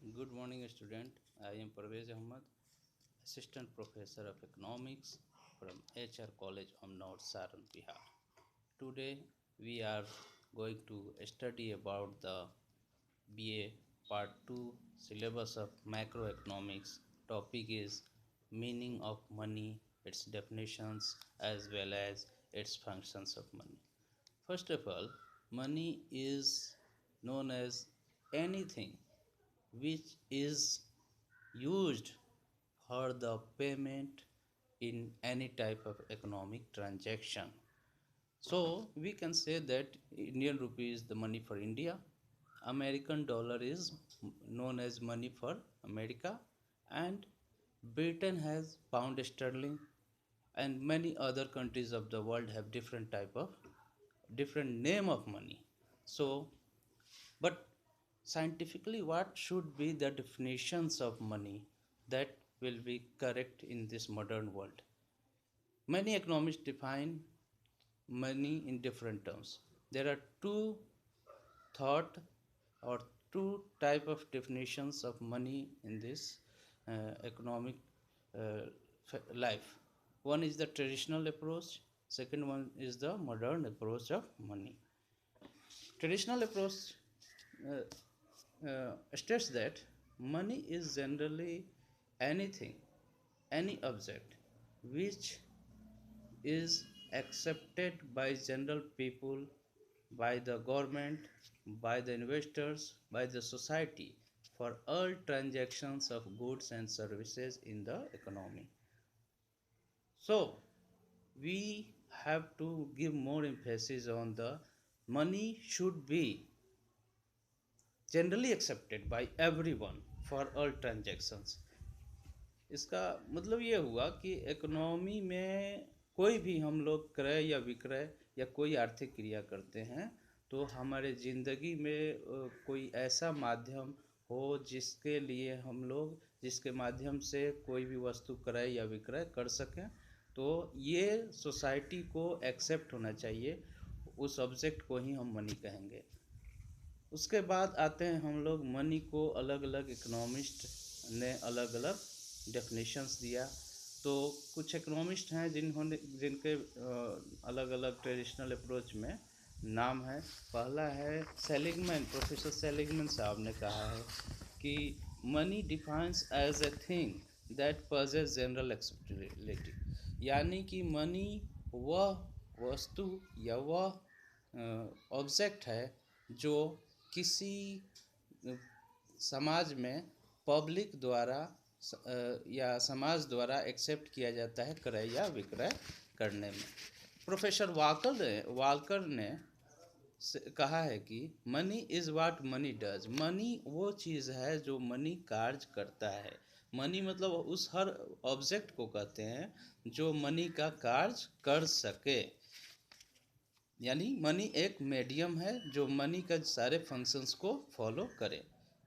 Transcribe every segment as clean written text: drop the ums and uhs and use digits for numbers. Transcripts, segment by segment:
Good morning, student. I am Parvez Ahmad, Assistant Professor of Economics from HR College, Amnaur, Saran, Bihar. Today, we are going to study about the BA Part 2 syllabus of macroeconomics. Topic is meaning of money, its definitions, as well as its functions of money. First of all, money is known as anything which is used for the payment in any type of economic transaction. So we can say that Indian rupee is the money for India, American dollar is known as money for America, and Britain has pound sterling, and many other countries of the world have different name of money. So, but scientifically, what should be the definitions of money that will be correct in this modern world? Many economists define money in different terms. There are two thought or two type of definitions of money in this economic uh, life. One is the traditional approach. Second one is the modern approach of money. Traditional approach uh, states that money is generally anything, any object which is accepted by general people, by the government, by the investors, by the society for all transactions of goods and services in the economy. So, we have to give more emphasis on the money should be generally accepted by everyone for all transactions. इसका मतलब ये हुआ कि economy में कोई भी हम लोग क्रय या विक्रय या कोई आर्थिक क्रिया करते हैं तो हमारे ज़िंदगी में कोई ऐसा माध्यम हो जिसके लिए हम लोग जिसके माध्यम से कोई भी वस्तु क्रय या विक्रय कर सकें, तो ये सोसाइटी को एक्सेप्ट होना चाहिए, उस ऑब्जेक्ट को ही हम मनी कहेंगे। उसके बाद आते हैं हम लोग मनी को अलग अलग इकोनॉमिस्ट ने अलग अलग डेफिनेशंस दिया। तो कुछ इकोनॉमिस्ट हैं जिनके अलग अलग ट्रेडिशनल अप्रोच में नाम है। पहला है सेलिगमैन, प्रोफेसर सेलिगमैन साहब ने कहा है कि money defines as a thing that possess general acceptability, यानी कि मनी वह वस्तु या वह ऑब्जेक्ट है जो किसी समाज में पब्लिक द्वारा या समाज द्वारा एक्सेप्ट किया जाता है क्रय या विक्रय करने में। प्रोफेसर वालकर ने कहा है कि money is what money does, money वो चीज़ है जो मनी कार्य करता है। मनी मतलब उस हर ऑब्जेक्ट को कहते हैं जो मनी का कार्य कर सके, यानी मनी एक मीडियम है जो मनी का सारे फंक्शंस को फॉलो करे।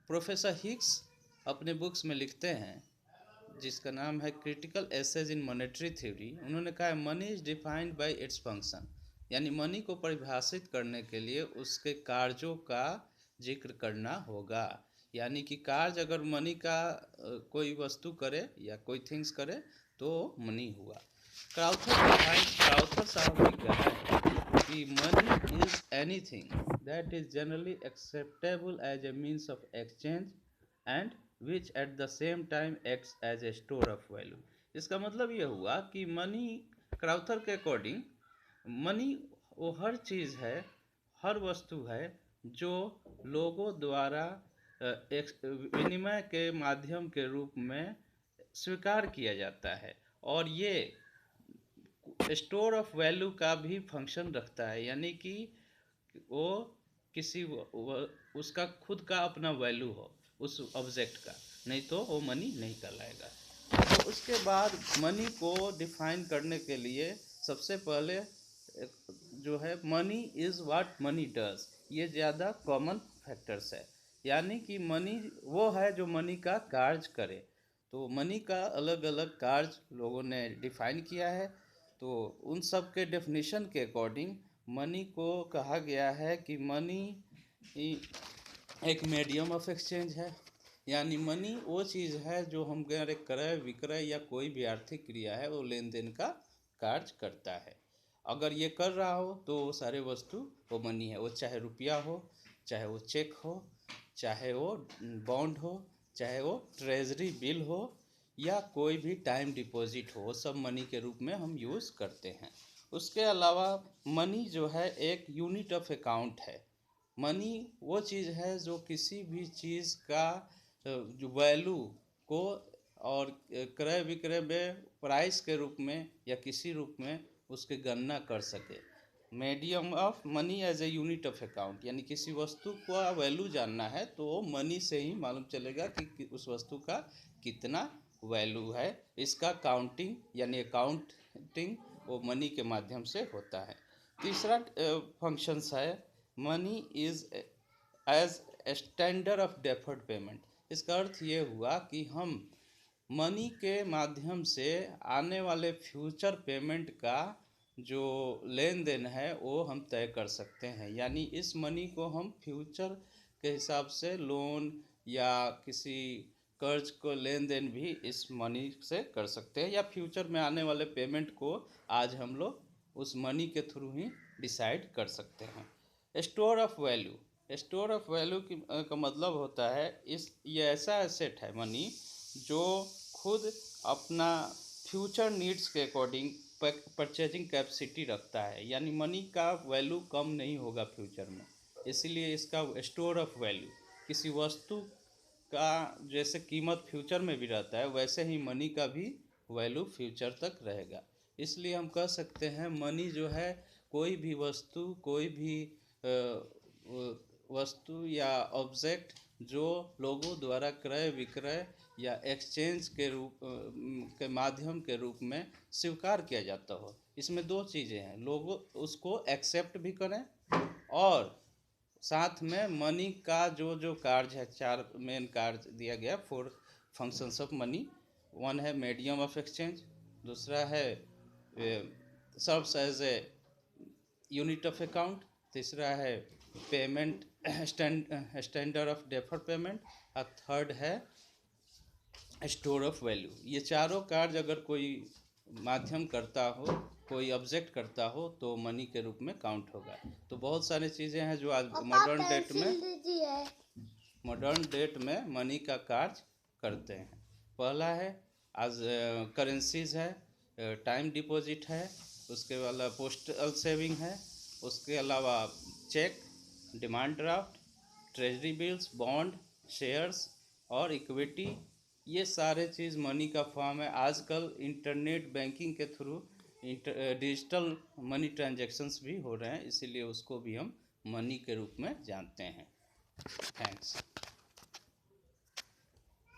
प्रोफेसर हिक्स अपने बुक्स में लिखते हैं जिसका नाम है critical essays in monetary theory. उन्होंने कहा है money is defined by its function, यानी मनी को परिभाषित करने के लिए उसके कार्यों का जिक्र करना होगा। यानी कि कार्य अगर मनी का कोई वस्तु करे या कोई थिंग्स करे तो मनी हुआ। क्राउथर साहब ने कहा है कि money is anything that is generally acceptable as a means of exchange and which at the same time acts as a store of value. इसका मतलब ये हुआ कि मनी, क्राउथर के अकॉर्डिंग, मनी वो हर चीज़ है, हर वस्तु है जो लोगों द्वारा विनिमय के माध्यम के रूप में स्वीकार किया जाता है, और ये स्टोर ऑफ वैल्यू का भी फंक्शन रखता है, यानी कि वो किसी उसका खुद का अपना वैल्यू हो उस ऑब्जेक्ट का, नहीं तो वो मनी नहीं कहलाएगा। तो उसके बाद मनी को डिफाइन करने के लिए सबसे पहले जो है money is what money does, ये ज़्यादा कॉमन फैक्टर्स है, यानी कि मनी वो है जो मनी का कार्य करे। तो मनी का अलग अलग कार्य लोगों ने डिफाइन किया है। तो उन सब के डेफिनेशन के अकॉर्डिंग मनी को कहा गया है कि मनी एक मीडियम ऑफ एक्सचेंज है, यानी मनी वो चीज़ है जो हम क्रय विक्रय या कोई भी आर्थिक क्रिया है वो लेन देन का कार्य करता है। अगर ये कर रहा हो तो वो सारे वस्तु वो मनी है, वो चाहे रुपया हो, चाहे वो चेक हो, चाहे वो बॉन्ड हो, चाहे वो ट्रेजरी बिल हो, या कोई भी टाइम डिपॉजिट हो, वो सब मनी के रूप में हम यूज़ करते हैं। उसके अलावा मनी जो है एक यूनिट ऑफ अकाउंट है। मनी वो चीज़ है जो किसी भी चीज़ का जो वैल्यू को और क्रय विक्रय में प्राइस के रूप में या किसी रूप में उसकी गणना कर सके। Medium of money as a unit of account, यानी किसी वस्तु का वैल्यू जानना है तो वो मनी से ही मालूम चलेगा कि उस वस्तु का कितना वैल्यू है। इसका काउंटिंग यानी अकाउंटिंग वो मनी के माध्यम से होता है। तीसरा फंक्शंस है money is as standard of deferred payment. इसका अर्थ ये हुआ कि हम मनी के माध्यम से आने वाले फ्यूचर पेमेंट का जो लेन देन है वो हम तय कर सकते हैं। यानी इस मनी को हम फ्यूचर के हिसाब से लोन या किसी कर्ज को लेन देन भी इस मनी से कर सकते हैं, या फ्यूचर में आने वाले पेमेंट को आज हम लोग उस मनी के थ्रू ही डिसाइड कर सकते हैं। Store of value, store of value का मतलब होता है ये ऐसा एसेट है मनी जो खुद अपना फ्यूचर नीड्स के अकॉर्डिंग परचेजिंग कैपेसिटी रखता है। यानी मनी का वैल्यू कम नहीं होगा फ्यूचर में, इसीलिए इसका स्टोर ऑफ वैल्यू। किसी वस्तु का जैसे कीमत फ्यूचर में भी रहता है वैसे ही मनी का भी वैल्यू फ्यूचर तक रहेगा। इसलिए हम कह सकते हैं मनी जो है कोई भी वस्तु, कोई भी वस्तु या ऑब्जेक्ट जो लोगों द्वारा क्रय विक्रय या एक्सचेंज के रूप के माध्यम के रूप में स्वीकार किया जाता हो। इसमें दो चीज़ें हैं, लोग उसको एक्सेप्ट भी करें और साथ में मनी का जो जो कार्य है, चार मेन कार्य दिया गया, 4 फंक्शंस ऑफ मनी। वन है मीडियम ऑफ एक्सचेंज, दूसरा है serves as a unit of account, तीसरा है payment standard of deferred payment, और थर्ड है स्टोर ऑफ वैल्यू। ये चारों कार्य अगर कोई माध्यम करता हो, कोई ऑब्जेक्ट करता हो तो मनी के रूप में काउंट होगा। तो बहुत सारी चीज़ें हैं जो आज मॉडर्न डेट में मनी का कार्य करते हैं। पहला है आज करेंसीज है, टाइम डिपॉजिट है, उसके अलावा पोस्टल सेविंग है, उसके अलावा cheque, demand draft, treasury bills, bond, shares और इक्विटी। ये सारे चीज़ मनी का फॉर्म है। आजकल इंटरनेट बैंकिंग के थ्रू डिजिटल मनी ट्रांजैक्शंस भी हो रहे हैं, इसीलिए उसको भी हम मनी के रूप में जानते हैं। थैंक्स।